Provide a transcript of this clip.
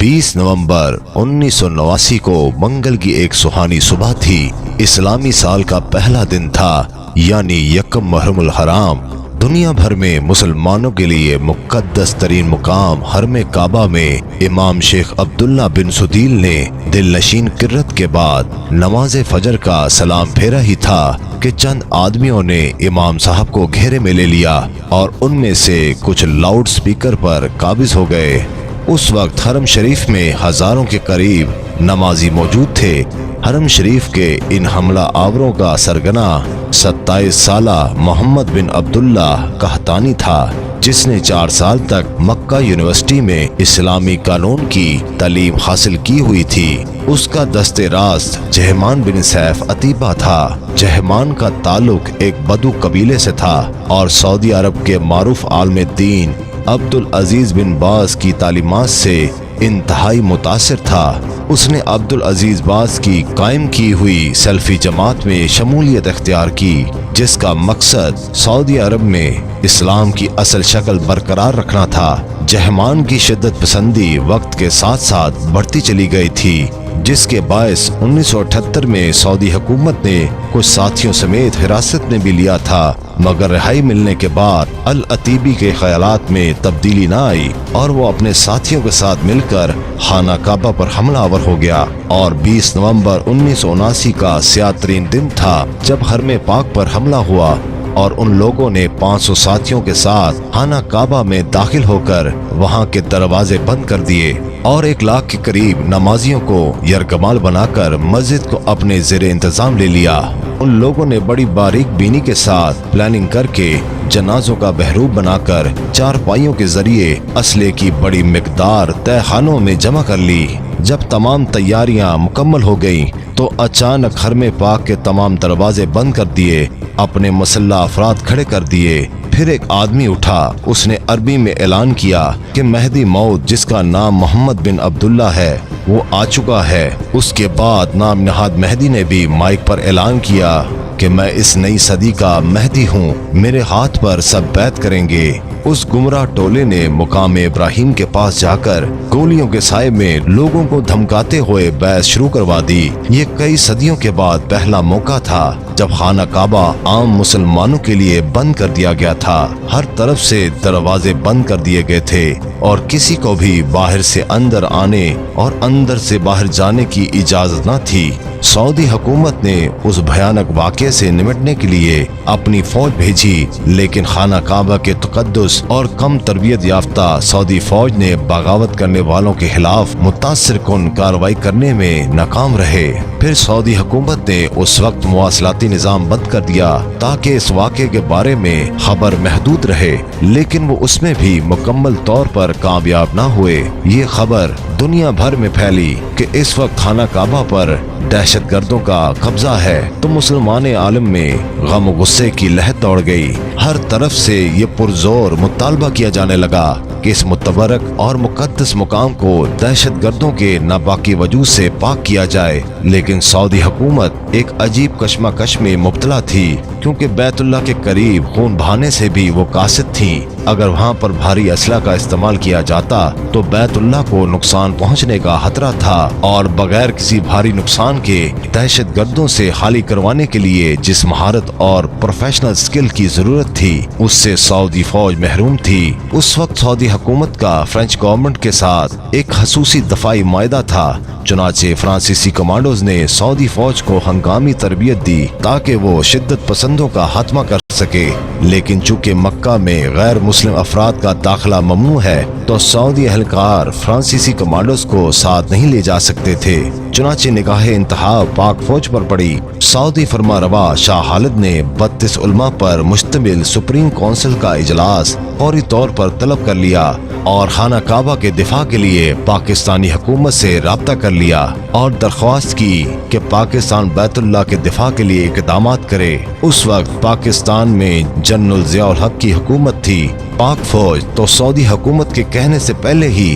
20 نومبر 1989 کو منگل کی ایک سہانی صبح تھی۔ اسلامی سال کا پہلا دن تھا، یعنی یکم محرم الحرام۔ دنیا بھر میں مسلمانوں کے لیے مقدس ترین مقام حرم کعبہ میں امام شیخ عبداللہ بن سدیل نے دل نشین کرت کے بعد نماز فجر کا سلام پھیرا ہی تھا کہ چند آدمیوں نے امام صاحب کو گھیرے میں لے لیا اور ان میں سے کچھ لاؤڈ سپیکر پر قابض ہو گئے۔ اس وقت حرم شریف میں ہزاروں کے قریب نمازی موجود تھے۔ حرم شریف کے ان حملہ آوروں کا سرگنا 27 سالہ محمد بن عبداللہ قحطانی تھا، جس نے 4 سال تک مکہ یونیورسٹی میں اسلامی قانون کی تعلیم حاصل کی ہوئی تھی۔ اس کا دست راست جہمان بن سیف عتیبہ تھا۔ جہمان کا تعلق ایک بدو قبیلے سے تھا اور سعودی عرب کے معروف عالم دین عبدالعزیز بن باز کی تعلیمات سے انتہائی متاثر تھا۔ اس نے عبدالعزیز باز کی قائم کی ہوئی سلفی جماعت میں شمولیت اختیار کی، جس کا مقصد سعودی عرب میں اسلام کی اصل شکل برقرار رکھنا تھا۔ جہمان کی شدت پسندی وقت کے ساتھ ساتھ بڑھتی چلی گئی تھی، جس کے باعث 1978 میں سعودی حکومت نے کچھ ساتھیوں سمیت حراست میں بھی لیا تھا، مگر رہائی ملنے کے بعد العتیبی کے خیالات میں تبدیلی نہ آئی اور وہ اپنے ساتھیوں کے ساتھ مل کر خانہ کعبہ پر حملہ آور ہو گیا۔ اور 20 نومبر 1979 کا سیاہ ترین دن تھا جب حرم پاک پر حملہ ہوا اور ان لوگوں نے 500 ساتھیوں کے ساتھ خانہ کعبہ میں داخل ہو کر وہاں کے دروازے بند کر دیے اور 1 لاکھ کے قریب نمازیوں کو یرغمال بنا کر مسجد کو اپنے زیر انتظام لے لیا۔ ان لوگوں نے بڑی باریک بینی کے ساتھ پلاننگ کر کے جنازوں کا بحروب بنا کر 4 پائیوں کے ذریعے اسلحے کی بڑی مقدار تہہ خانوں میں جمع کر لی۔ جب تمام تیاریاں مکمل ہو گئیں تو اچانک حرم پاک کے تمام دروازے بند کر دیے، اپنے مسلح افراد کھڑے کر دیے۔ پھر ایک آدمی اٹھا، اس نے عربی میں اعلان کیا کہ مہدی موعود، جس کا نام محمد بن عبداللہ ہے، وہ آ چکا ہے۔ اس کے بعد نام نہاد مہدی نے بھی مائک پر اعلان کیا کہ میں اس نئی صدی کا مہدی ہوں، میرے ہاتھ پر سب بیعت کریں گے۔ اس گمراہ ٹولے نے مقام ابراہیم کے پاس جا کر گولیوں کے سائے میں لوگوں کو دھمکاتے ہوئے بیعت شروع کروا دی۔ یہ کئی صدیوں کے بعد پہلا موقع تھا جب خانہ کعبہ عام مسلمانوں کے لیے بند کر دیا گیا تھا۔ ہر طرف سے دروازے بند کر دیے گئے تھے اور کسی کو بھی باہر سے اندر آنے اور اندر سے باہر جانے کی اجازت نہ تھی۔ سعودی حکومت نے اس بھیانک واقعے سے نمٹنے کے لیے اپنی فوج بھیجی، لیکن خانہ کعبہ کے تقدس اور کم تربیت یافتہ سعودی فوج نے بغاوت کرنے والوں کے خلاف متاثر کن کارروائی کرنے میں ناکام رہے۔ پھر سعودی حکومت نے اس وقت مواصلاتی نظام بند کر دیا تاکہ اس واقعے کے بارے میں خبر محدود رہے، لیکن وہ اس میں بھی مکمل طور پر کامیاب نہ ہوئے۔ یہ خبر دنیا بھر میں پھیلی کہ اس وقت خانہ کعبہ پر دہشت گردوں کا قبضہ ہے تو مسلمان عالم میں غم و غصے کی لہر دوڑ گئی۔ ہر طرف سے یہ پرزور مطالبہ کیا جانے لگا کہ اس متبرک اور مقدس مقام کو دہشت گردوں کے ناپاکی وجود سے پاک کیا جائے، لیکن سعودی حکومت ایک عجیب کشمکش میں مبتلا تھی، کیونکہ بیت اللہ کے قریب خون بہانے سے بھی وہ قاصد تھیں۔ اگر وہاں پر بھاری اسلحہ کا استعمال کیا جاتا تو بیت اللہ کو نقصان پہنچنے کا خطرہ تھا، اور بغیر کسی بھاری نقصان کے دہشت گردوں سے خالی کروانے کے لیے جس مہارت اور پروفیشنل سکل کی ضرورت تھی، اس سے سعودی فوج محروم تھی۔ اس وقت سعودی حکومت کا فرینچ گورنمنٹ کے ساتھ ایک خصوصی دفاعی معاہدہ تھا، چنانچہ فرانسیسی کمانڈوز نے سعودی فوج کو ہنگامی تربیت دی تاکہ وہ شدت پسندوں کا خاتمہ کر سکے، لیکن چونکہ مکہ میں غیر مسلم افراد کا داخلہ ممنوع ہے تو سعودی اہلکار فرانسیسی کمانڈوز کو ساتھ نہیں لے جا سکتے تھے۔ چنانچہ نگاہ انتہا پاک فوج پر پڑی۔ سعودی فرما روا شاہ خالد نے 32 علماء پر مشتمل سپریم کونسل کا اجلاس فوری طور پر طلب کر لیا اور خانہ کعبہ کے دفاع کے لیے پاکستانی حکومت سے رابطہ کر لیا اور درخواست کی کہ پاکستان بیت اللہ کے دفاع کے لیے اقدامات کرے۔ اس وقت پاکستان میں جنرل ضیاء الحق کی حکومت تھی۔ پاک فوج تو سعودی حکومت کے کہنے سے پہلے ہی